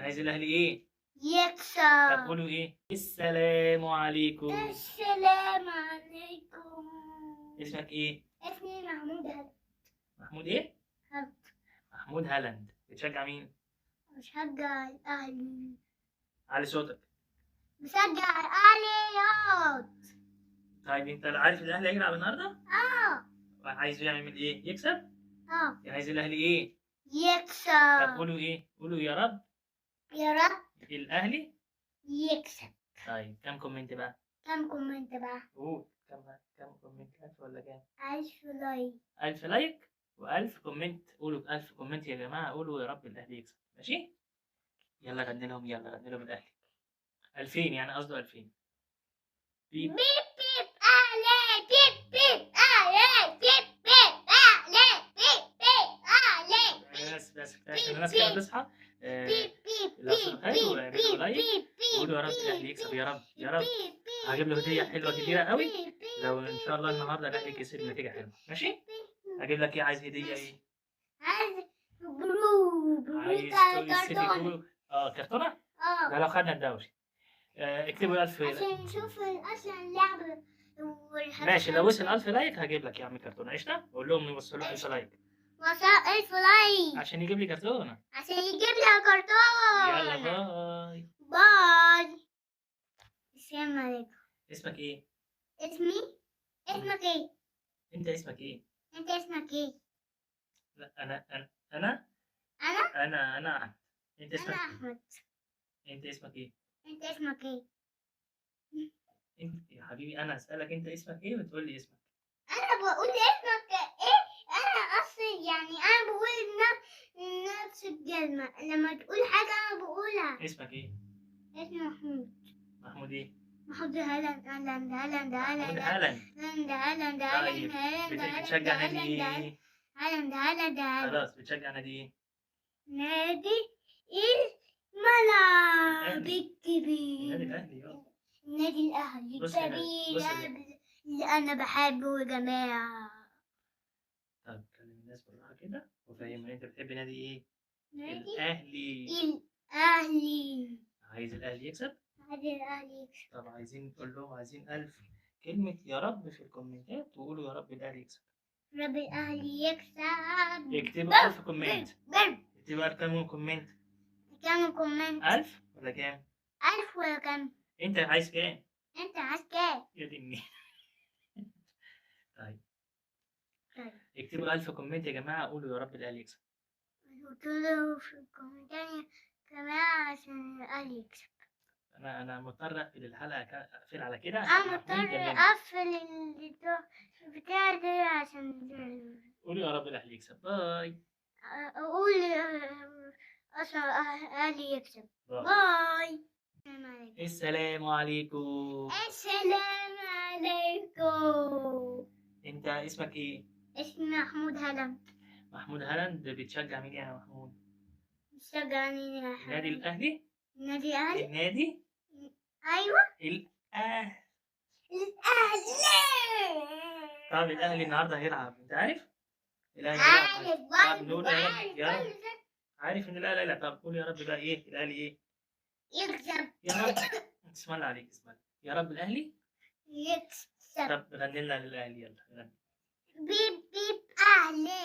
عايز الاهلي ايه؟ طب يكسب. قولوا ايه؟ السلام عليكم. السلام عليكم. اسمك ايه؟ اسمي محمود هلا. محمود ايه؟ هلا. محمود هالاند. بتشجع مين؟ بشجع الأهلي. علي صوتك. بشجع الأهلي. طيب انت عارف الاهلي هيلعب النهارده؟ اه. عايزه يعمل ايه؟ يكسب؟ اه. عايز الاهلي ايه؟ طب يكسب. قولوا ايه؟ قولوا يا رب يا رب الاهلي. يكسب. طيب كم كومنت بقى؟ كم كومنت بقى؟ قول كم كومنت؟ 1000 ولا كام؟ 1000 لايك. 1000 لايك و1000 كومنت. قولوا 1000 كومنت يا جماعه، قولوا يا رب الاهلي يكسب. ماشي؟ يلا غني لهم، يلا غني لهم الاهلي. 2000 يعني، قصده 2000. بيب بيب. بيب أهلي. بيب بيب أهلي. بيب بيب أهلي. بيب بيب أهلي. بس كفايه عشان الناس كده تصحى. بيب بيب لو صوتك حلو بيب اعملوا بيب لايك بيب وقولوا يا رب الاهلي يكسب يا رب يا رب. هجيب له هديه حلوه كتيره قوي لو ان شاء الله النهارده الاهلي كسب نتيجه حلوه. ماشي؟ هجيب لك ايه؟ عايز هديه ايه؟ عايز برو عايز توي سيتي كرتون. برو. كرتونه؟ ده اه. لو خدنا الدوري. اكتبوا 1000. عشان نشوف أصلا اللعبة والحاجات. ماشي، لو وصل 1000 لايك هجيب لك يا عم كرتونه. قشطه؟ قول لهم يوصلوا 1000 لايك وصل 1000 لايك عشان يجيب لي كرتونه. عشان يجيب لها كرتون. يلا باي. باي. السلام عليكم. اسمك ايه؟ اسمك ايه؟ انت اسمك ايه؟ انت اسمك ايه؟ لا انا انا احمد. انت اسمك انا ايه؟ احمد. انت اسمك ايه؟ انت اسمك ايه؟ انت يا حبيبي انا اسالك انت اسمك ايه وتقول لي اسمك. انا بقول اسمك ايه. انا اصلي يعني انا بقول نفس الكلمة لما تقول حاجة انا بقولها. اسمك ايه؟ اسمي محمود. محمود ايه؟ محمود هالاند هالاند هالاند محمود هالاند هالاند. هالاند هالاند طيب هالاند بتشجع نادي ايه؟ هالاند هالاند هالاند. خلاص بتشجع نادي ايه؟ نادي الملعب النادي الكبير. الاهلي. النادي الأهلي بص هنا، الكبير بص هنا. اللي أنا بحبه يا جماعة. طب كلم الناس بالراحه كده وفهمهم انت بتحب نادي ايه؟ نادي الاهلي. الأهلي. عايز الاهلي يكسب. نادي الأهلي يكسب. طب عايزين نقول لهم عايزين 1000 كلمة يا رب في الكومنتات وقولوا يا رب الأهلي يكسب. رب الأهلي يكسب. اكتبوا 1000 كومنت. جرب. اكتبوا كام كومنت؟ كام كومنت؟ 1000 ولا كام؟ 1000 ولا كام؟ أنت عايز كام؟ أنت عايز كام؟ يا دي النيل. طيب طيب. اكتبوا 1000 كومنت يا جماعة، قولوا يا رب الأهلي يكسب. قلت له في الكومنتات كمان عشان الأهلي يكسب. أنا مضطر أقفل الحلقة، أقفل على كده عشان أنا محمود مضطر يكلمني. أقفل البتاع ده عشان قولوا يا رب الأهلي يكسب. باي. أقول أصلا أهلي يكسب. باي. باي. السلام عليكم. السلام عليكم. أنت اسمك إيه؟ اسمي محمود هالاند. محمود هالاند. بتشجع مين يا محمود؟ بشجع مين يا النادي الأهلي؟ النادي الأهلي. النادي؟ أيوة الأهلي. الأهلي. طب الأهلي النهارده هيلعب، أنت عارف؟ الأهلي عارف هيلعب. طب برضه نقول يا رب عارف يا رب. كل ده. عارف إن الأهلي هيلعب. طب قول يا رب بقى إيه؟ الأهلي إيه؟ يكسب. يا رب. اسم الله عليك، اسم الله. يا رب الأهلي يكسب. طب غني لنا للأهلي، يلا غني. بيب بيب أهلي.